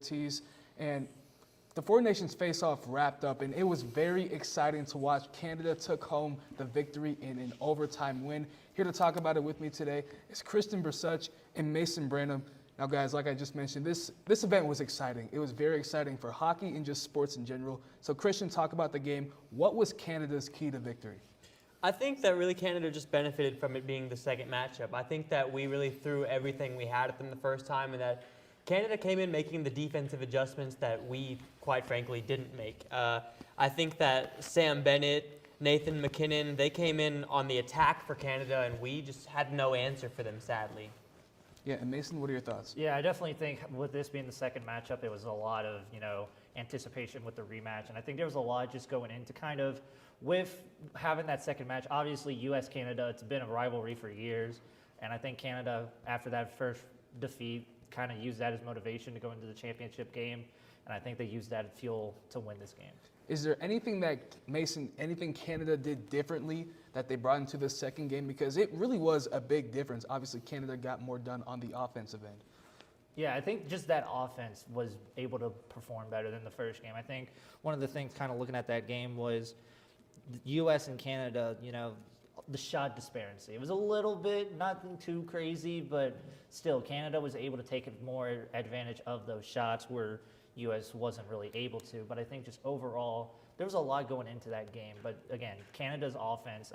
tees. And the Four Nations face-off wrapped up, and it was very exciting to watch. Canada took home the victory in an overtime win. Here to talk about it with me today is Christian Bersuch and Mason Branham. Now, guys, like I just mentioned, this event was exciting. It was very exciting for hockey and just sports in general. So, Christian, talk about the game. What was Canada's key to victory? I think that really Canada just benefited from it being the second matchup. I think that we really threw everything we had at them the first time, and that Canada came in making the defensive adjustments that we, quite frankly, didn't make. I think that Sam Bennett, Nathan McKinnon, they came in on the attack for Canada, and we just had no answer for them, sadly. Yeah, and Mason, what are your thoughts? Yeah, I definitely think with this being the second matchup, there was a lot of, anticipation with the rematch. And I think there was a lot just going into kind of with having that second match. Obviously, U.S.-Canada, it's been a rivalry for years. And I think Canada, after that first defeat, kind of used that as motivation to go into the championship game. And I think they used that fuel to win this game. Is there anything that, Mason, anything Canada did differently that they brought into the second game? Because it really was a big difference. Obviously, Canada got more done on the offensive end. Yeah, I think just that offense was able to perform better than the first game. I think one of the things kind of looking at that game was the U.S. and Canada, the shot disparity. It was a little bit, nothing too crazy, but still Canada was able to take more advantage of those shots where U.S. wasn't really able to. But I think just overall, there was a lot going into that game. But again, Canada's offense,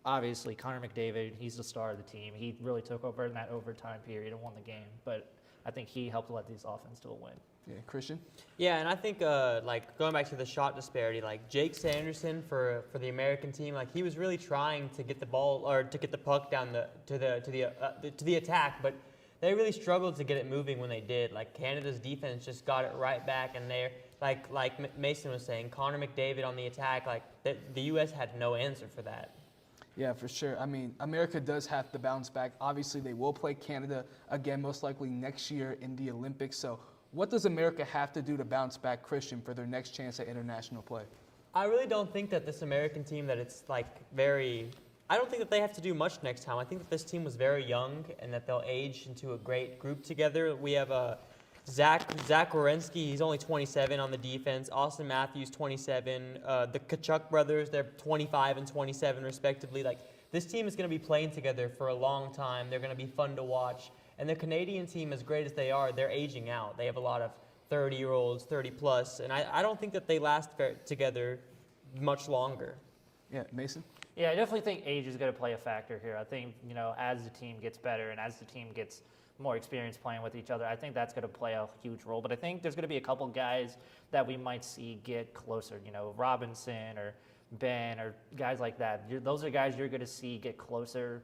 obviously Connor McDavid, he's the star of the team. He really took over in that overtime period and won the game. But I think he helped let these offense to a win. Yeah, Christian? Yeah, and I think going back to the shot disparity, Jake Sanderson for the American team, he was really trying to get the ball or to get the puck down to the attack, but they really struggled to get it moving when they did. Canada's defense just got it right back, and they're like Mason was saying, Connor McDavid on the attack, the U.S. had no answer for that. Yeah, for sure. America does have to bounce back. Obviously, they will play Canada again, most likely next year in the Olympics. So what does America have to do to bounce back, Christian, for their next chance at international play? I really don't think that this American team that it's I don't think that they have to do much next time. I think that this team was very young and that they'll age into a great group together. We have Zach Werenski, he's only 27 on the defense. Austin Matthews, 27. The Tkachuk brothers, they're 25 and 27 respectively. This team is going to be playing together for a long time. They're going to be fun to watch. And the Canadian team, as great as they are, they're aging out. They have a lot of 30-year-olds, 30-plus, and I don't think that they last together much longer. Yeah, Mason? Yeah, I definitely think age is going to play a factor here. I think, as the team gets better and as the team gets more experience playing with each other, I think that's going to play a huge role. But I think there's going to be a couple guys that we might see get closer, Robinson or Ben or guys like that. Those are guys you're going to see get closer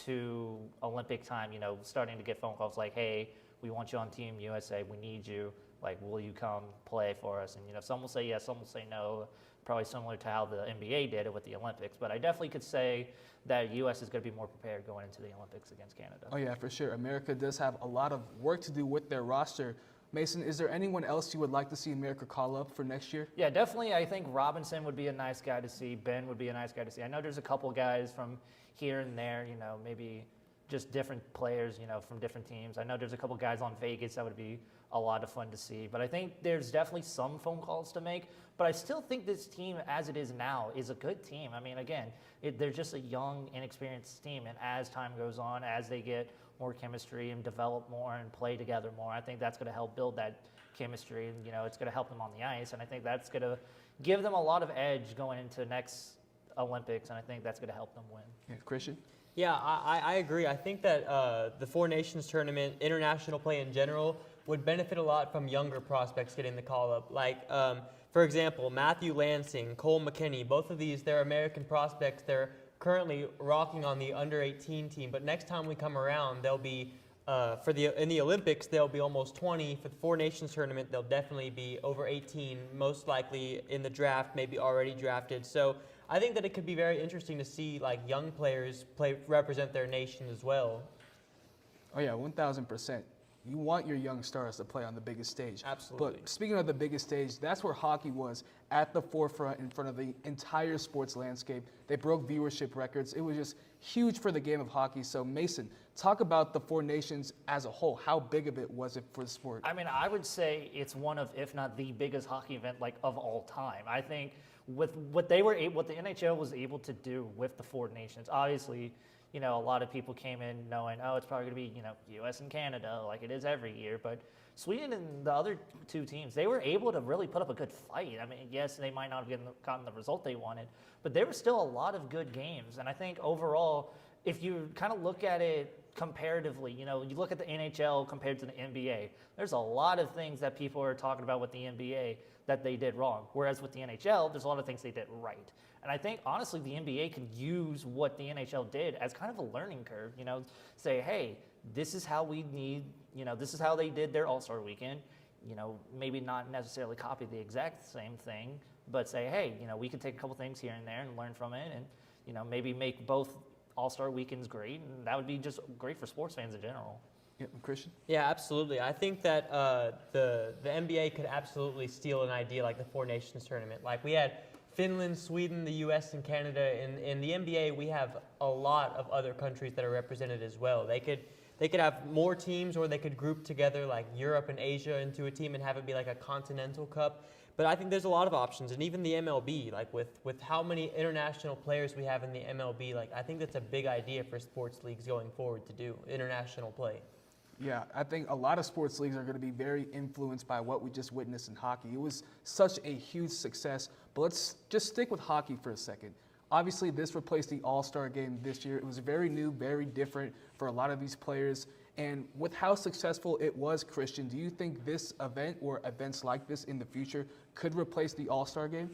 to Olympic time, starting to get phone calls like, hey, we want you on Team USA, we need you, will you come play for us? And, some will say yes, some will say no, probably similar to how the NBA did it with the Olympics. But I definitely could say that U.S. is going to be more prepared going into the Olympics against Canada. Oh, yeah, for sure. America does have a lot of work to do with their roster. Mason, is there anyone else you would like to see America call up for next year? Yeah, definitely. I think Robinson would be a nice guy to see. Ben would be a nice guy to see. I know there's a couple guys from here and there, maybe just different players, from different teams. I know there's a couple guys on Vegas that would be a lot of fun to see. But I think there's definitely some phone calls to make. But I still think this team, as it is now, is a good team. Again, they're just a young, inexperienced team. And as time goes on, as they get more chemistry and develop more and play together more, I think that's going to help build that chemistry. And, it's going to help them on the ice. And I think that's going to give them a lot of edge going into next Olympics. And I think that's going to help them win. Yeah, Christian? Yeah, I agree. I think that the Four Nations tournament, international play in general, would benefit a lot from younger prospects getting the call-up. For example, Matthew Lansing, Cole McKinney, both of these, they're American prospects. They're currently rocking on the under-18 team, but next time we come around, they'll be, in the Olympics, they'll be almost 20. For the Four Nations tournament, they'll definitely be over 18, most likely in the draft, maybe already drafted. So I think that it could be very interesting to see young players represent their nation as well. Oh, yeah, 1,000%. You want your young stars to play on the biggest stage. Absolutely. But speaking of the biggest stage, that's where hockey was at the forefront in front of the entire sports landscape. They broke viewership records. It was just huge for the game of hockey. So Mason, talk about the Four Nations as a whole. How big of it was it for the sport? I mean, I would say it's one of, if not the biggest hockey event like of all time. I think with what the NHL was able to do with the Four Nations, obviously, you know, a lot of people came in knowing, oh, it's probably going to be, you know, U.S. and Canada like it is every year. But Sweden and the other two teams, they were able to really put up a good fight. I mean, yes, they might not have gotten the result they wanted, but there were still a lot of good games. And I think overall, if you kind of look at it comparatively, you know, you look at the NHL compared to the NBA, there's a lot of things that people are talking about with the NBA that they did wrong. Whereas with the NHL, there's a lot of things they did right. And I think, honestly, the NBA could use what the NHL did as kind of a learning curve, you know, say, hey, this is how we need, you know, this is how they did their All-Star weekend, you know, maybe not necessarily copy the exact same thing, but say, hey, you know, we could take a couple things here and there and learn from it and, you know, maybe make both All-Star weekends great, and that would be just great for sports fans in general. Yeah, Christian? Yeah, absolutely. I think that the NBA could absolutely steal an idea like the Four Nations tournament. Like we had Finland, Sweden, the U.S., and Canada. In the NBA, we have a lot of other countries that are represented as well. They could have more teams, or they could group together like Europe and Asia into a team and have it be like a continental cup. But I think there's a lot of options, and even the MLB, like with how many international players we have in the MLB, like I think that's a big idea for sports leagues going forward to do international play. Yeah, I think a lot of sports leagues are going to be very influenced by what we just witnessed in hockey. It was such a huge success, but let's just stick with hockey for a second. Obviously, this replaced the All-Star game this year. It was very new, very different for a lot of these players. And with how successful it was, Christian, do you think this event or events like this in the future could replace the All-Star game?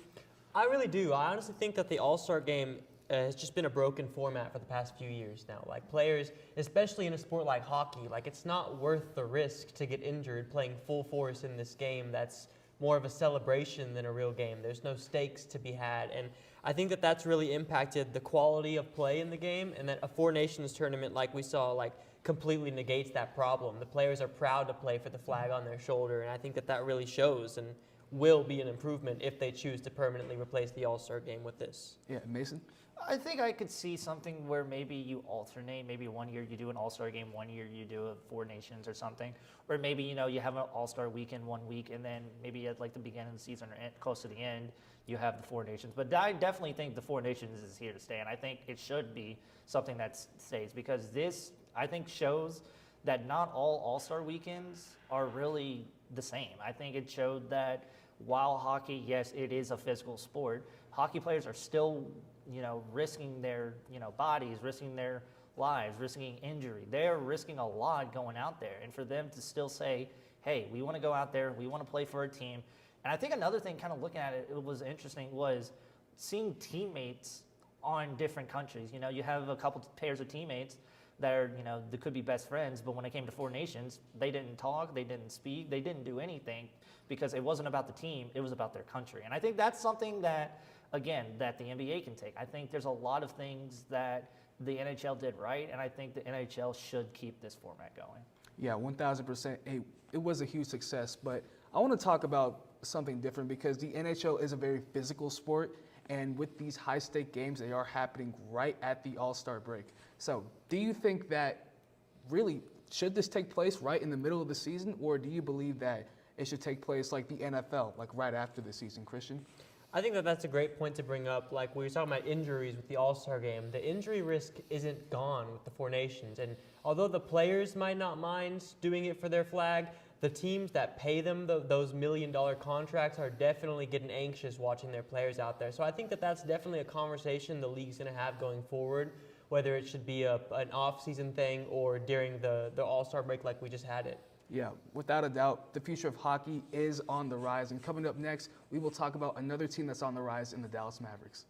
I really do. I honestly think that the All-Star game has just been a broken format for the past few years now. Like players, especially in a sport like hockey, like it's not worth the risk to get injured playing full force in this game that's more of a celebration than a real game. There's no stakes to be had. And I think that that's really impacted the quality of play in the game, and that a Four Nations tournament like we saw like completely negates that problem. The players are proud to play for the flag on their shoulder, and I think that that really shows and will be an improvement if they choose to permanently replace the All-Star game with this. Yeah, Mason? I think I could see something where maybe you alternate. Maybe one year you do an All-Star game, one year you do a Four Nations or something. Or maybe, you know, you have an All-Star weekend 1 week, and then maybe at like the beginning of the season or close to the end, you have the Four Nations. But I definitely think the Four Nations is here to stay, and I think it should be something that stays, because this, I think, shows that not all All-Star weekends are really the same. I think it showed that while hockey, yes, it is a physical sport, hockey players are still, you know, risking their, you know, bodies, risking their lives, risking injury. They're risking a lot going out there. And for them to still say, hey, we want to go out there, we want to play for a team. And I think another thing, kind of looking at it, it was interesting, was seeing teammates on different countries. You know, you have a couple pairs of teammates that are, you know, they could be best friends, but when it came to Four Nations, they didn't talk, they didn't speak, they didn't do anything, because it wasn't about the team, it was about their country. And I think that's something that, again, that the NBA can take. I think there's a lot of things that the NHL did right, and I think the NHL should keep this format going. Yeah, 1,000%. Hey, it was a huge success, but I want to talk about something different, because the NHL is a very physical sport, and with these high-stake games, they are happening right at the All-Star break. So do you think that really, should this take place right in the middle of the season, or do you believe that it should take place like the NFL, like right after the season, Christian? I think that that's a great point to bring up. Like we were talking about injuries with the All-Star game, the injury risk isn't gone with the Four Nations. And although the players might not mind doing it for their flag, the teams that pay them those million-dollar contracts are definitely getting anxious watching their players out there. So I think that that's definitely a conversation the league's going to have going forward, whether it should be an off-season thing or during the All-Star break like we just had it. Yeah, without a doubt, the future of hockey is on the rise. And coming up next, we will talk about another team that's on the rise in the Dallas Mavericks.